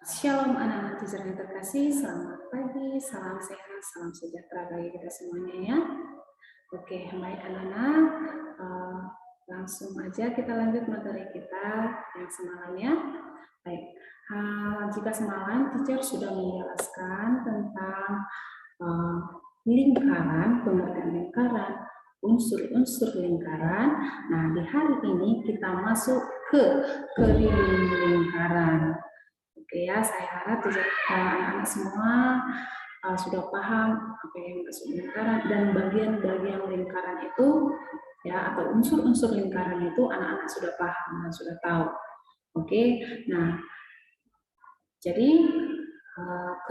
Shalom anak-anak teacher yang terkasih, selamat pagi, salam sehat, salam sejahtera bagi kita semuanya ya. Oke, baik anak-anak, langsung aja kita lanjut materi kita yang semalam ya. Baik, jika semalam teacher sudah menjelaskan tentang lingkaran, pengertian lingkaran, unsur-unsur lingkaran. Nah, di hari ini kita masuk ke keliling lingkaran. Oke ya, saya harap anak-anak semua sudah paham apa yang maksud lingkaran dan bagian-bagian lingkaran itu ya, atau unsur-unsur lingkaran itu anak-anak sudah paham dan sudah tahu. Oke, nah jadi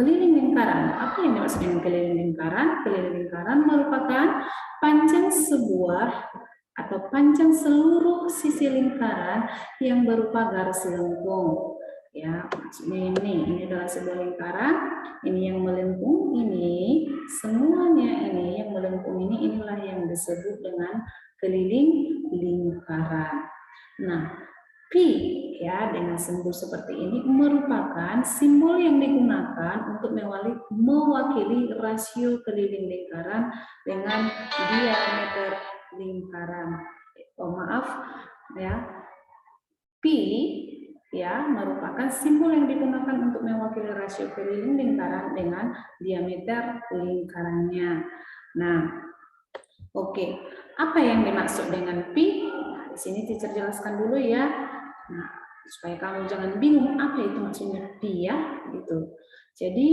keliling lingkaran, apa yang dimaksud dengan keliling lingkaran? Keliling lingkaran merupakan panjang sebuah atau panjang seluruh sisi lingkaran yang berupa garis lengkung. Ya, maksudnya ini adalah sebuah lingkaran, ini yang melengkung, ini semuanya ini yang melengkung ini, inilah yang disebut dengan keliling lingkaran. Nah, pi ya dengan simbol seperti ini merupakan simbol yang digunakan untuk mewakili rasio keliling lingkaran dengan diameter lingkaran. Oh maaf ya, pi ya merupakan simbol yang digunakan untuk mewakili rasio keliling lingkaran dengan diameter lingkarannya. Nah, oke, apa yang dimaksud dengan pi? Nah, di sini teacher jelaskan dulu ya. Nah, supaya kamu jangan bingung apa itu maksudnya pi ya, gitu. Jadi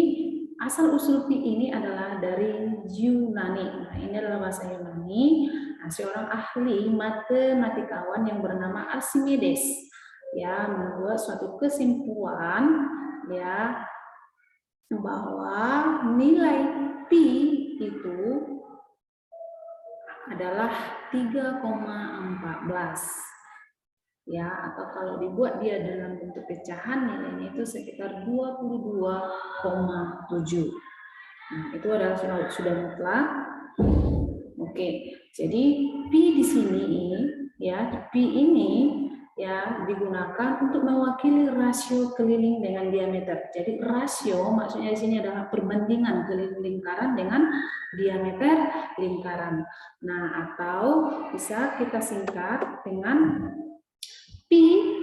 asal usul pi ini adalah dari Yunani. Nah, ini adalah bahasa Yunani. Nah, seorang ahli matematikawan yang bernama Archimedes ya membuat suatu kesimpulan ya bahwa nilai pi itu adalah 3,14 ya, atau kalau dibuat dia dalam bentuk pecahan nilainya itu sekitar 22,7. Nah, itu adalah sudah mutlak. Oke, jadi pi di sini ya, pi ini ya digunakan untuk mewakili rasio keliling dengan diameter. Jadi rasio maksudnya di sini adalah perbandingan keliling lingkaran dengan diameter lingkaran. Nah, atau bisa kita singkat dengan pi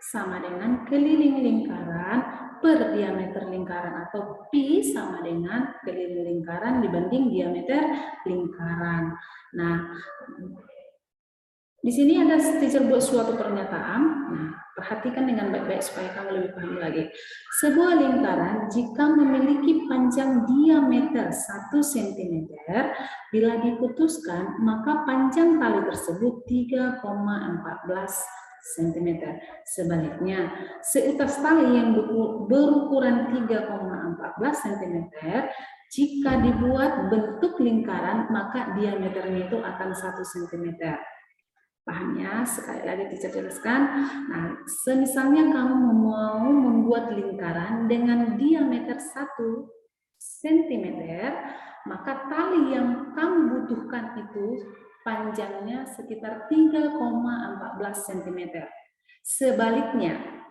sama dengan keliling lingkaran per diameter lingkaran, atau pi sama dengan keliling lingkaran dibanding diameter lingkaran. Nah, di sini ada teacher buat suatu pernyataan. Nah, perhatikan dengan baik-baik supaya kamu lebih paham lagi. Sebuah lingkaran jika memiliki panjang diameter 1 cm, bila diputuskan maka panjang tali tersebut 3,14 cm. Sebaliknya, seutas tali yang berukuran 3,14 cm, jika dibuat bentuk lingkaran maka diameternya itu akan 1 cm. Paham ya? Sekali lagi teacher jelaskan. Nah, semisalnya kamu mau membuat lingkaran dengan diameter 1 cm, maka tali yang kamu butuhkan itu panjangnya sekitar 3,14 cm. Sebaliknya,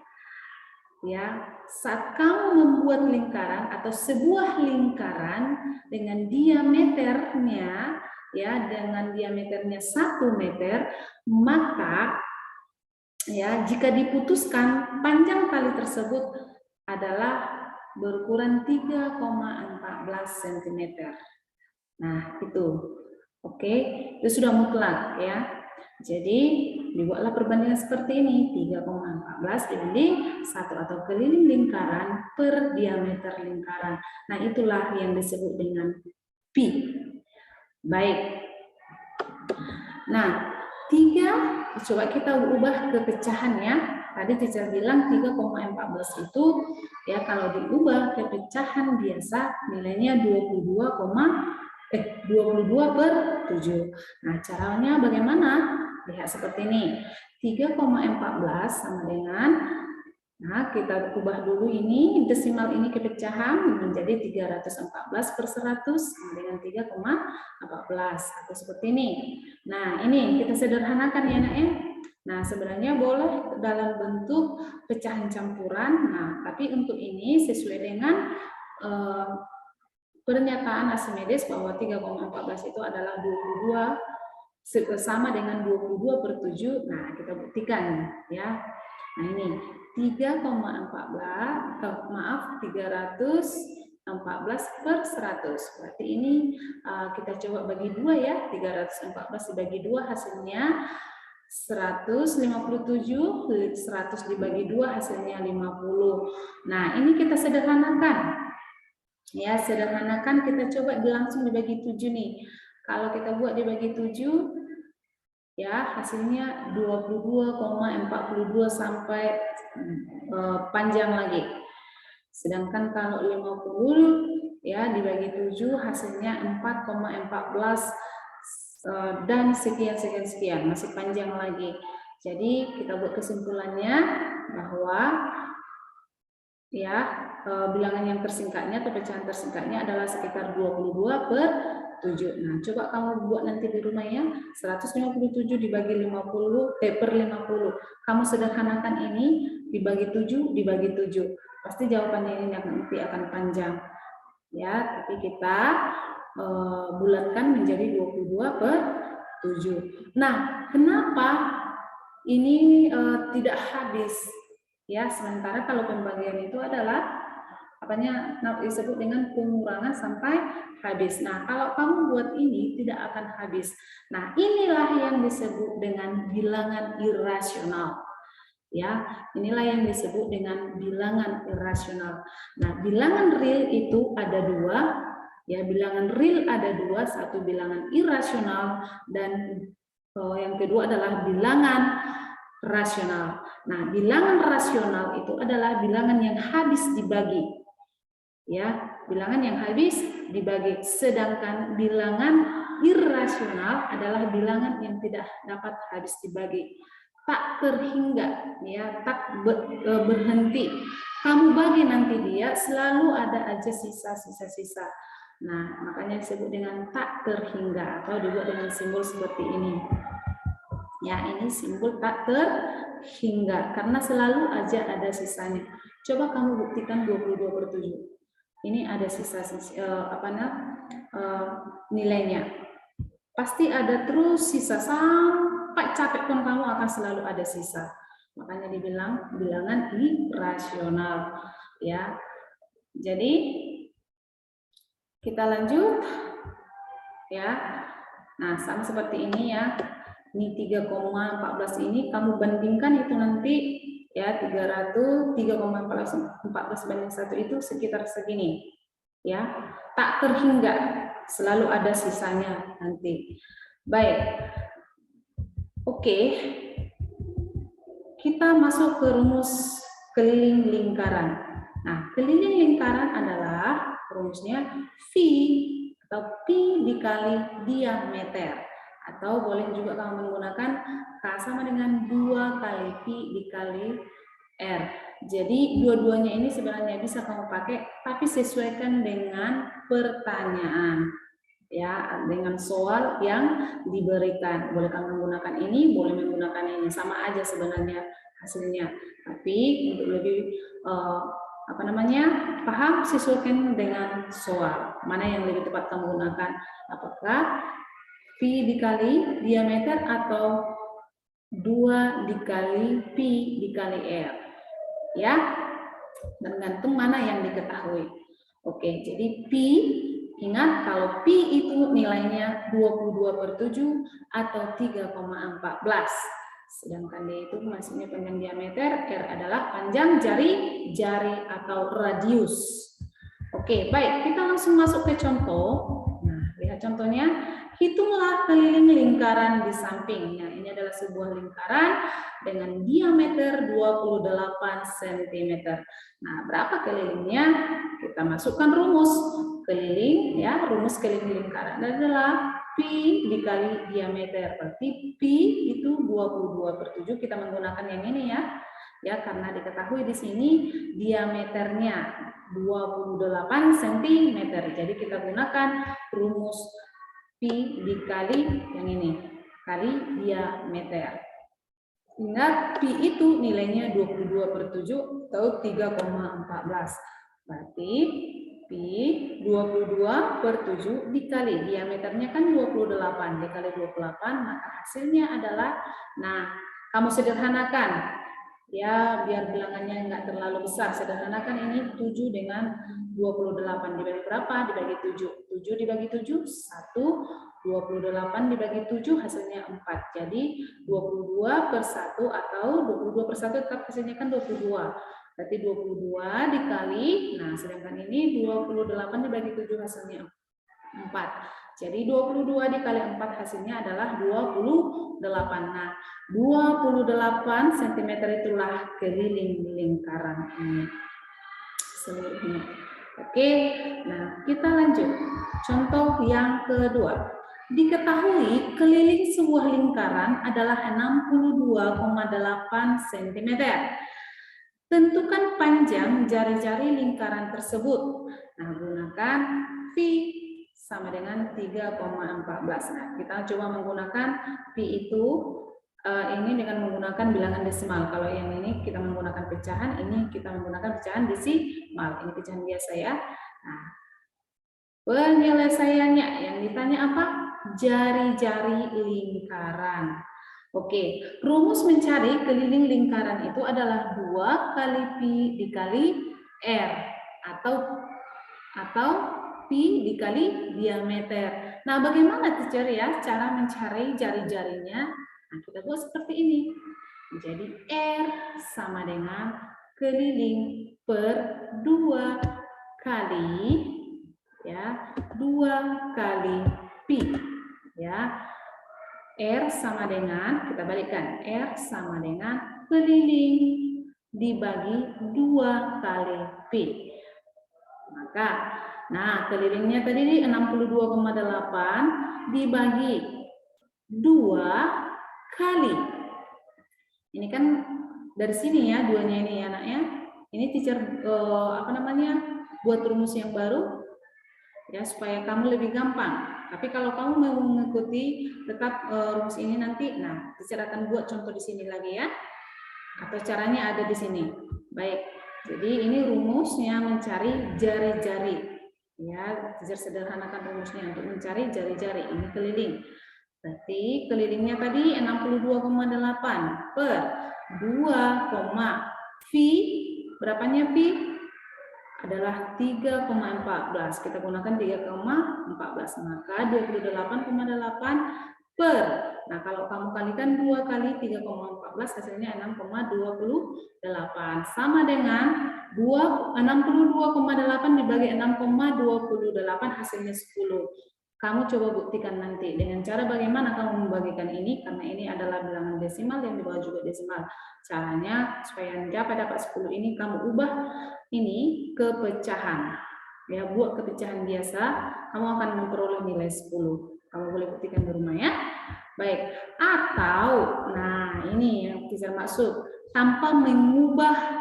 ya, saat kamu membuat lingkaran atau sebuah lingkaran dengan diameternya ya dengan diameternya 1 meter, maka ya jika diputuskan panjang tali tersebut adalah berukuran 3,14 cm. Nah, itu. Oke, itu sudah mutlak ya. Jadi dibuatlah perbandingan seperti ini, 3,14 dibanding 1 atau keliling lingkaran per diameter lingkaran. Nah, itulah yang disebut dengan pi. Baik. Nah, 3 coba kita ubah ke pecahannya. Tadi teacher bilang 3,14 itu ya kalau diubah ke pecahan biasa nilainya 22,7. Nah, caranya bagaimana? Lihat seperti ini. 3,14 sama dengan, nah kita ubah dulu ini desimal ini ke pecahan menjadi 314 per 100 sama dengan 3,14 atau seperti ini. Nah, ini kita sederhanakan ya nak ya. Nah, sebenarnya boleh dalam bentuk pecahan campuran. Nah, tapi untuk ini sesuai dengan pernyataan Archimedes bahwa 3,14 itu adalah 22 sama dengan 22/7. Nah, kita buktikan ya. Nah, ini 314/100. Berarti ini kita coba bagi 2 ya. 314 dibagi 2 hasilnya 157, 100 dibagi 2 hasilnya 50. Nah, ini kita sederhanakan. Ya, sederhanakan, kita coba langsung dibagi 7 nih. Kalau kita buat dibagi 7, ya hasilnya 22,42 sampai panjang lagi. Sedangkan kalau 50 ya dibagi 7 hasilnya 4,14 dan sekian, masih panjang lagi. Jadi kita buat kesimpulannya bahwa ya bilangan yang tersingkatnya atau pecahan tersingkatnya adalah sekitar 22/7. Nah, coba kamu buat nanti di rumah ya. 157 dibagi 50 Kamu sederhanakan ini dibagi 7 dibagi 7. Pasti jawabannya ini nanti akan panjang. Ya, tapi kita bulatkan menjadi 22/7. Nah, kenapa ini tidak habis? Ya, sementara kalau pembagian itu adalah disebut dengan pengurangan sampai habis. Nah, kalau kamu buat ini tidak akan habis. Nah, inilah yang disebut dengan bilangan irasional. Ya, inilah yang disebut dengan bilangan irasional. Nah, bilangan real itu ada 2. Ya, bilangan real ada 2, satu bilangan irasional dan yang kedua adalah bilangan rasional. Nah, bilangan rasional itu adalah bilangan yang habis dibagi. Ya, bilangan yang habis dibagi. Sedangkan bilangan irasional adalah bilangan yang tidak dapat habis dibagi. Tak terhingga, ya, tak berhenti. Kamu bagi nanti dia selalu ada aja sisa-sisa. Nah, makanya disebut dengan tak terhingga atau dibuat dengan simbol seperti ini. Ya, ini simbol tak terhingga karena selalu aja ada sisanya. Coba kamu buktikan 22/7. Ini ada sisa nilainya. Pasti ada terus sisa sampai capek pun kamu akan selalu ada sisa. Makanya dibilang bilangan irasional. Ya, jadi kita lanjut. Ya, nah sama seperti ini ya. Ini 3,14 ini kamu bandingkan itu nanti ya 3,14 banding 1 itu sekitar segini. Ya, tak terhingga, selalu ada sisanya nanti. Baik. Oke. Kita masuk ke rumus keliling lingkaran. Nah, keliling lingkaran adalah rumusnya V atau Pi dikali diameter. Atau boleh juga kamu menggunakan K sama dengan 2 kali Pi dikali R. Jadi dua-duanya ini sebenarnya bisa kamu pakai, tapi sesuaikan dengan pertanyaan. Ya, dengan soal yang diberikan. Boleh kamu menggunakan ini, boleh menggunakan ini. Sama aja sebenarnya hasilnya. Tapi untuk lebih paham, sesuaikan dengan soal. Mana yang lebih tepat kamu gunakan? Apakah Pi dikali diameter atau 2 dikali Pi dikali R. Ya, tergantung mana yang diketahui. Oke, jadi Pi, ingat kalau Pi itu nilainya 22/7 atau 3,14. Sedangkan D itu maksudnya panjang diameter, R adalah panjang jari atau radius. Oke, baik, kita langsung masuk ke contoh. Nah, lihat contohnya. Hitunglah keliling lingkaran di samping. Nah, ini adalah sebuah lingkaran dengan diameter 28 cm. Nah, berapa kelilingnya? Kita masukkan rumus keliling, ya, rumus keliling lingkaran adalah Pi dikali diameter. Berarti Pi itu 22/7. Kita menggunakan yang ini ya. Ya, karena diketahui di sini diameternya 28 cm. Jadi kita gunakan rumus Pi dikali yang ini, kali diameter. Ingat, pi itu nilainya 22/7 atau 3,14. Berarti pi 22/7 dikali diameternya kan 28 dikali 28, maka hasilnya adalah, nah, kamu sederhanakan ya biar bilangannya nggak terlalu besar. Sederhanakan ini 7 dengan 28 dibagi berapa? Dibagi 7. 7 dibagi 7 1. 28 dibagi 7 hasilnya 4. Jadi 22/1 atau 22/1 tetap hasilnya kan 22. Berarti 22 dikali, nah sedangkan ini 28 dibagi 7 hasilnya 4. Jadi 22 dikali 4 hasilnya adalah 28. Nah, 28 cm itulah keliling lingkaran ini seluruhnya. Oke, nah kita lanjut. Contoh yang kedua. Diketahui keliling sebuah lingkaran adalah 62,8 cm. Tentukan panjang jari-jari lingkaran tersebut. Nah, gunakan pi sama dengan 3,14. Nah, kita coba menggunakan pi itu ini dengan menggunakan bilangan desimal. Kalau yang ini kita menggunakan pecahan, ini kita menggunakan pecahan desimal. Ini pecahan biasa ya. Nah, penyelesaiannya yang ditanya apa? Jari-jari lingkaran. Oke, rumus mencari keliling lingkaran itu adalah 2 kali pi dikali r atau pi dikali diameter. Nah, bagaimana teacher ya cara mencari jari-jarinya? Nah, kita buat seperti ini. Jadi r sama dengan keliling per 2 kali ya 2 kali pi ya. R sama dengan, kita balikkan, R sama dengan keliling dibagi 2 kali pi. Maka, nah kelilingnya tadi 62,8 dibagi 2 kali. Ini kan dari sini ya, duanya ini ya anaknya. Ini teacher buat rumus yang baru ya supaya kamu lebih gampang. Tapi kalau kamu mau mengikuti tetap rumus ini nanti, nah teacher akan buat contoh di sini lagi ya. Atau caranya ada di sini. Baik. Jadi ini rumusnya mencari jari-jari. Ya, teacher sederhanakan rumusnya untuk mencari jari-jari. Ini keliling. Berarti kelilingnya tadi 62,8 per 2, pi berapanya pi? Adalah 3,14. Kita gunakan 3,14. Maka 28,8 per. Nah, kalau kamu kalikan 2 kali 3,14 hasilnya 6,28. Sama dengan 62,8 dibagi 6,28 hasilnya 10. Kamu coba buktikan nanti dengan cara bagaimana kamu membagikan ini, karena ini adalah bilangan desimal yang di bawah juga desimal. Caranya supaya dapat 10 ini kamu ubah ini ke pecahan. Ya, buat ke pecahan biasa, kamu akan memperoleh nilai 10. Kamu boleh buktikan di rumah ya. Baik, atau nah ini yang bisa masuk tanpa mengubah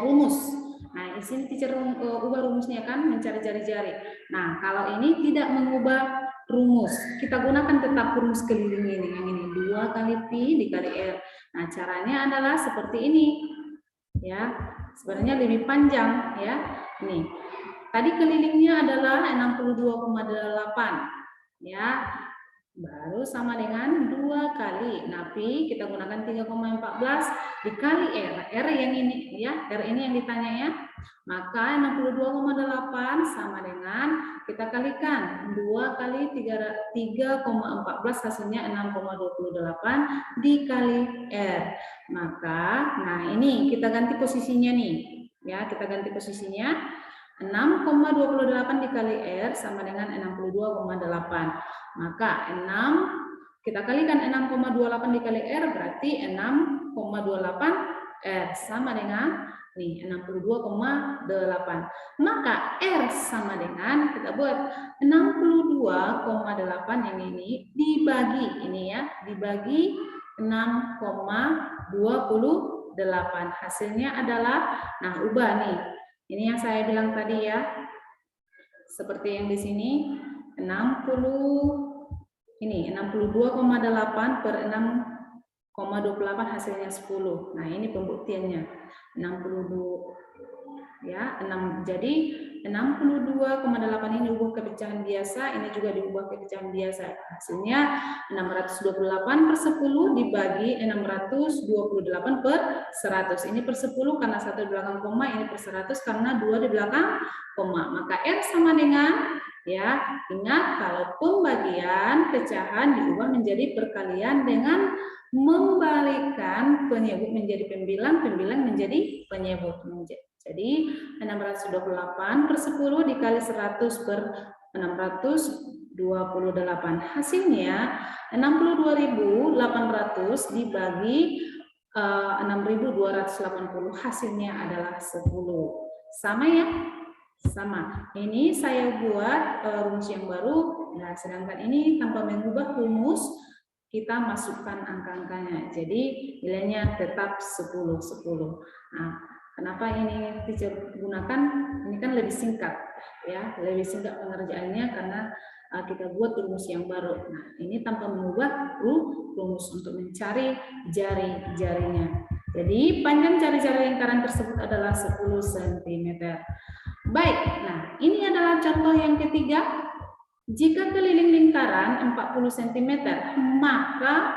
rumus. Nah, di sini teacher ubah rumusnya kan mencari jari-jari. Nah, kalau ini tidak mengubah rumus, kita gunakan tetap rumus keliling ini. Yang ini 2 kali pi dikali r. Nah, caranya adalah seperti ini. Ya, sebenarnya lebih panjang ya. Nih. Tadi kelilingnya adalah 62,8 ya. Baru sama dengan 2 kali. Nah, pi kita gunakan 3,14 dikali R. R yang ini ya, R ini yang ditanya ya. Maka 62,8 sama dengan kita kalikan 2 kali 3,14 hasilnya 6,28 dikali R. Maka nah ini kita ganti posisinya nih. Ya, kita ganti posisinya. 6,28 dikali R sama dengan 62,8. Maka 6 kita kalikan 6,28 dikali R berarti 6,28 R sama dengan nih 62,8. Maka R sama dengan kita buat 62,8 yang ini dibagi ini ya, dibagi 6,28. Hasilnya adalah nah ubah nih. Ini yang saya bilang tadi ya. Seperti yang di sini 62,8 per 6,28 hasilnya 10. Nah, ini pembuktiannya. 62 ya, 6. Jadi 62,8 ini diubah ke pecahan biasa, ini juga diubah ke pecahan biasa. Hasilnya 628/10 dibagi 628/100. Ini per 10 karena 1 di belakang koma, ini per 100 karena 2 di belakang koma. Maka R sama dengan, ya, ingat kalau pembagian pecahan diubah menjadi perkalian dengan membalikkan penyebut menjadi pembilang, pembilang menjadi penyebut. Jadi 628/10 dikali 100/628. Hasilnya 62.800 dibagi 6.280. Hasilnya adalah 10. Sama ya? Sama. Ini saya buat rumus yang baru. Nah, sedangkan ini tanpa mengubah rumus, kita masukkan angka-angkanya. Jadi nilainya tetap 10. Nah, kenapa ini teacher gunakan? Ini kan lebih singkat, ya, lebih singkat pengerjaannya karena kita buat rumus yang baru. Nah, ini tanpa mengubah rumus untuk mencari jari-jarinya. Jadi panjang jari-jari lingkaran tersebut adalah 10 cm. Baik, nah ini adalah contoh yang ketiga. Jika keliling lingkaran 40 cm, maka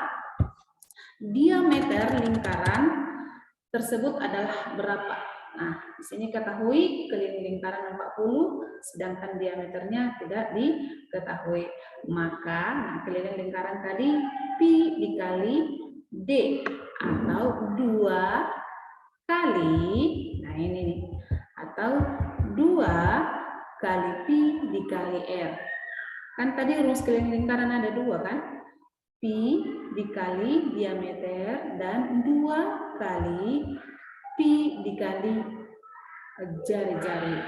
diameter lingkaran tersebut adalah berapa? Nah, di sini ketahui keliling lingkaran 40, sedangkan diameternya tidak diketahui. Maka, nah, keliling lingkaran tadi pi dikali d, atau 2 kali, nah ini nih, atau 2 kali pi dikali r. Kan tadi rumus keliling lingkaran ada 2 kan? Pi dikali diameter dan 2 kali pi dikali jari-jari.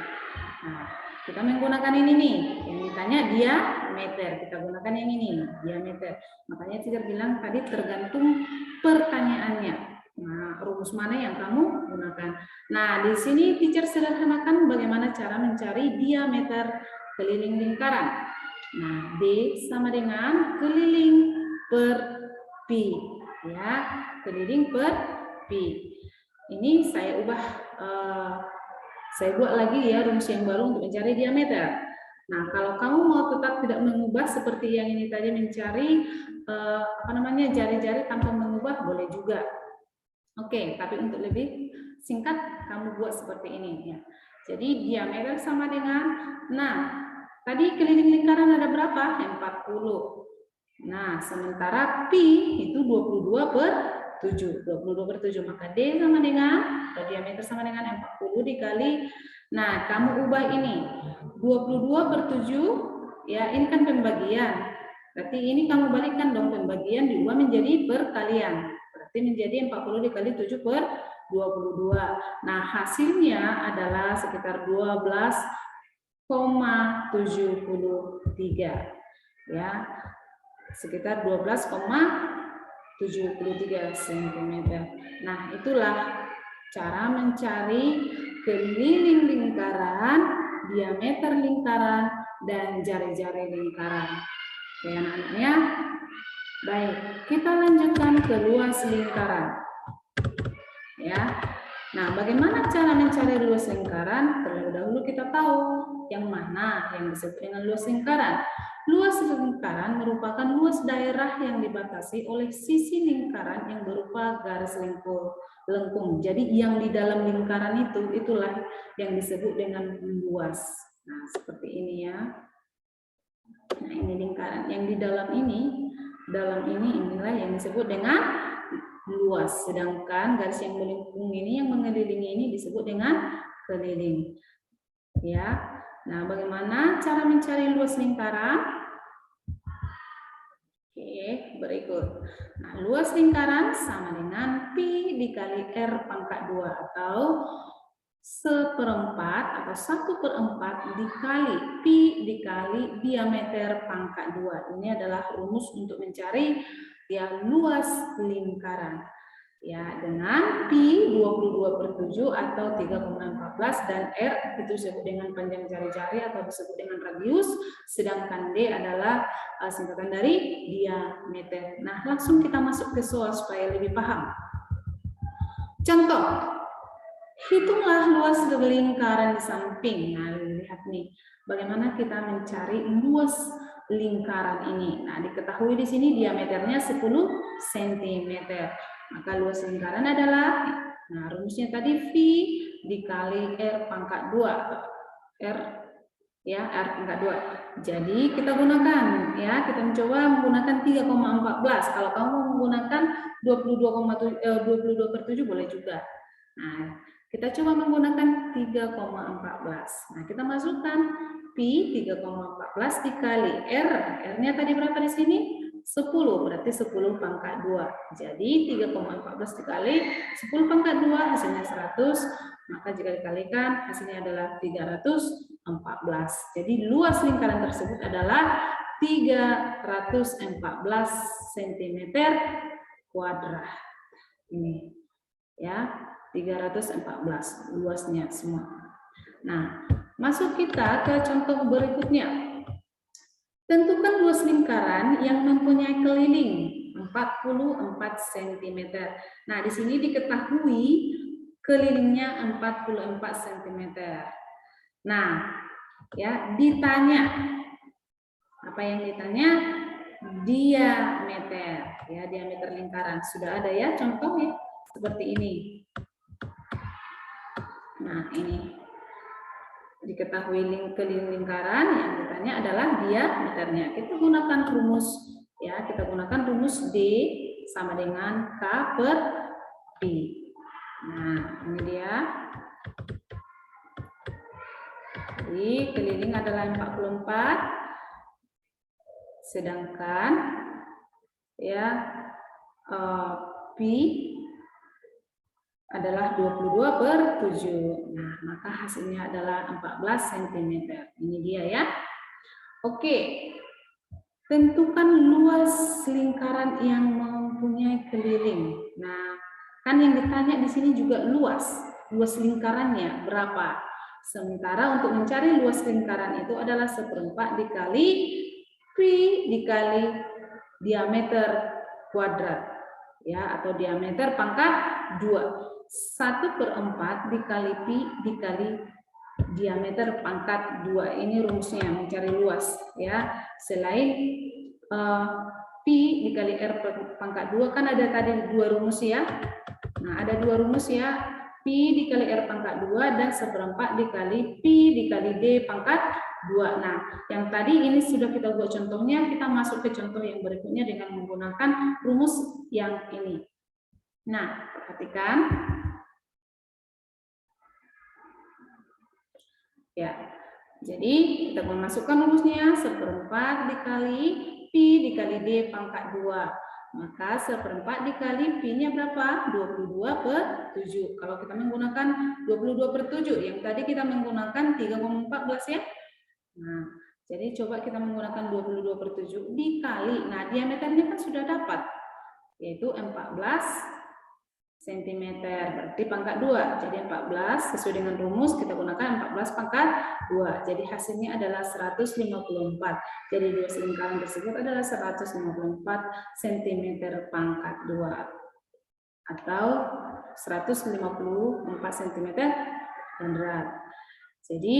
Nah, kita menggunakan ini nih, yang ditanya diameter, kita gunakan yang ini, diameter. Makanya teacher bilang tadi tergantung pertanyaannya. Nah, rumus mana yang kamu gunakan? Nah, di sini teacher sederhanakan bagaimana cara mencari diameter keliling lingkaran. Nah, D sama dengan keliling per pi, ya, keliling per pi. Ini saya ubah, saya buat lagi ya rumus yang baru untuk mencari diameter. Nah, kalau kamu mau tetap tidak mengubah seperti yang ini tadi mencari jari-jari tanpa mengubah boleh juga. Oke, tapi untuk lebih singkat kamu buat seperti ini ya. Jadi diameter sama dengan, nah, tadi keliling lingkaran ada berapa? 40. Nah, sementara pi itu 22/7. 22/7, maka D sama dengan, atau diameter sama dengan 40 dikali, nah, kamu ubah ini. 22/7, ya, ini kan pembagian. Berarti ini kamu balikkan dong, pembagian diubah menjadi perkalian. Berarti menjadi 40 dikali 7/22. Nah, hasilnya adalah sekitar 12,73, ya, sekitar 12,73 cm. Nah, itulah cara mencari keliling lingkaran, diameter lingkaran, dan jari-jari lingkaran. Oke, anak-anaknya. Baik, kita lanjutkan ke luas lingkaran. Ya. Nah, bagaimana cara mencari luas lingkaran? Terlebih dahulu kita tahu yang mana yang disebut dengan luas lingkaran. Luas lingkaran merupakan luas daerah yang dibatasi oleh sisi lingkaran yang berupa garis lengkung. Jadi yang di dalam lingkaran itulah yang disebut dengan luas. Nah, seperti ini ya. Nah, ini lingkaran. Yang di dalam ini inilah yang disebut dengan luas. Sedangkan garis yang melingkung ini, yang mengelilingi ini disebut dengan keliling. Ya. Nah, bagaimana cara mencari luas lingkaran? Oke, berikut. Nah, luas lingkaran sama dengan pi dikali r pangkat 2 atau 1/4 atau 1/4 dikali pi dikali diameter pangkat 2. Ini adalah rumus untuk mencari ya luas lingkaran. Ya, dengan pi 22/7 atau 3,14 dan R itu disebut dengan panjang jari-jari atau disebut dengan radius, sedangkan D adalah singkatan dari diameter. Nah, langsung kita masuk ke soal supaya lebih paham. Contoh, hitunglah luas lingkaran di samping. Nah, lihat nih, bagaimana kita mencari luas lingkaran ini. Nah, diketahui di sini diameternya 10 cm. Maka luas lingkaran adalah, nah rumusnya tadi V dikali R pangkat 2. R ya, R pangkat 2. Jadi kita gunakan ya, kita mencoba menggunakan 3,14. Kalau kamu menggunakan 22/7 boleh juga. Nah, kita coba menggunakan 3,14. Nah, kita masukkan pi 3,14 dikali R. R-nya tadi berapa di sini? 10, berarti 10 pangkat 2. Jadi 3,14 dikali 10 pangkat 2 hasilnya 100, maka jika dikalikan hasilnya adalah 314. Jadi luas lingkaran tersebut adalah 314 cm kuadrat. Ini ya, 314 luasnya semua. Nah, masuk kita ke contoh berikutnya. Tentukan luas lingkaran yang mempunyai keliling 44 cm. Nah, di sini diketahui kelilingnya 44 cm. Nah, ya ditanya. Apa yang ditanya? Diameter. Ya, diameter lingkaran. Sudah ada ya contohnya seperti ini. Nah, ini diketahui keliling lingkaran, yang ditanya adalah diameternya. Kita gunakan rumus ya, kita gunakan rumus D sama dengan K per Pi. Nah, ini dia. Jadi keliling adalah 44, sedangkan ya Pi adalah 22/7. Nah, maka hasilnya adalah 14 cm. Ini dia ya. Oke. Tentukan luas lingkaran yang mempunyai keliling. Nah, kan yang ditanya di sini juga luas. Luas lingkarannya berapa? Sementara untuk mencari luas lingkaran itu adalah 1/4 dikali pi dikali diameter kuadrat. Ya, atau diameter pangkat 2. 1/4 dikali pi dikali diameter pangkat 2. Ini rumusnya mencari luas ya. Selain pi dikali r pangkat 2 kan ada tadi 2 rumus ya. Nah, ada 2 rumus ya. Pi dikali r pangkat 2 dan 1/4 dikali pi dikali d pangkat 2. Nah, yang tadi ini sudah kita buat contohnya, kita masuk ke contoh yang berikutnya dengan menggunakan rumus yang ini. Nah, perhatikan. Ya, jadi kita memasukkan rumusnya 1/4 dikali pi dikali d pangkat 2. Maka 1/4 dikali pi-nya berapa? 22/7. Kalau kita menggunakan 22/7, yang tadi kita menggunakan 3,14 ya. Nah, jadi coba kita menggunakan 22/7 dikali. Nah, diameternya kan sudah dapat, yaitu 14 cm, berarti pangkat 2. Jadi 14 sesuai dengan rumus kita gunakan 14 pangkat 2. Jadi hasilnya adalah 154. Jadi luas lingkaran tersebut adalah 154 cm pangkat 2 atau 154 cm kuadrat. Jadi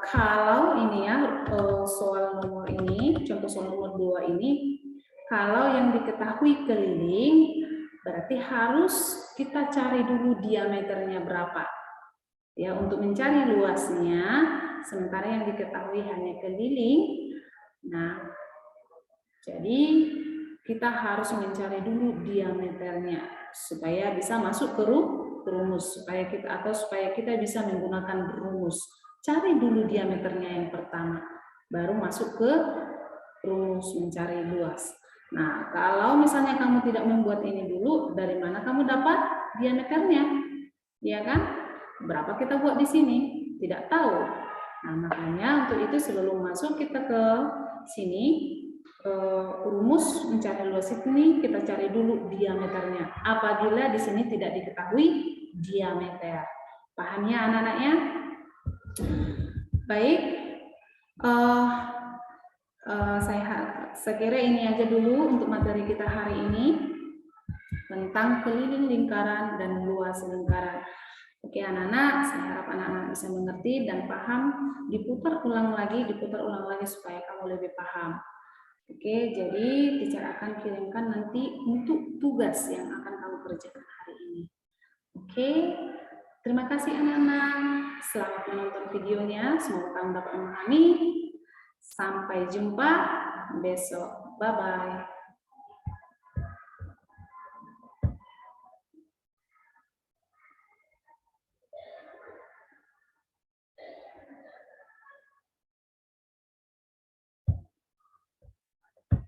kalau ini ya soal nomor ini, contoh soal nomor 2 ini, kalau yang diketahui keliling berarti harus kita cari dulu diameternya berapa. Ya, untuk mencari luasnya, sementara yang diketahui hanya keliling. Nah, jadi kita harus mencari dulu diameternya supaya bisa masuk ke rumus, supaya kita bisa menggunakan rumus. Cari dulu diameternya yang pertama, baru masuk ke rumus mencari luas. Nah, kalau misalnya kamu tidak membuat ini dulu, dari mana kamu dapat diameternya? Ya kan? Berapa kita buat di sini? Tidak tahu. Nah, makanya untuk itu sebelum masuk kita ke sini, rumus mencari luas ini, kita cari dulu diameternya. Apabila di sini tidak diketahui diameter. Paham ya anak-anaknya? Baik. Saya kira ini aja dulu untuk materi kita hari ini tentang keliling lingkaran dan luas lingkaran. Oke anak-anak, saya harap anak-anak bisa mengerti dan paham. Diputar ulang lagi supaya kamu lebih paham. Oke, jadi teacher akan kirimkan nanti untuk tugas yang akan kamu kerjakan hari ini. Oke, terima kasih anak-anak. Selamat menonton videonya. Semoga kamu dapat memahami. Sampai jumpa besok. Bye-bye.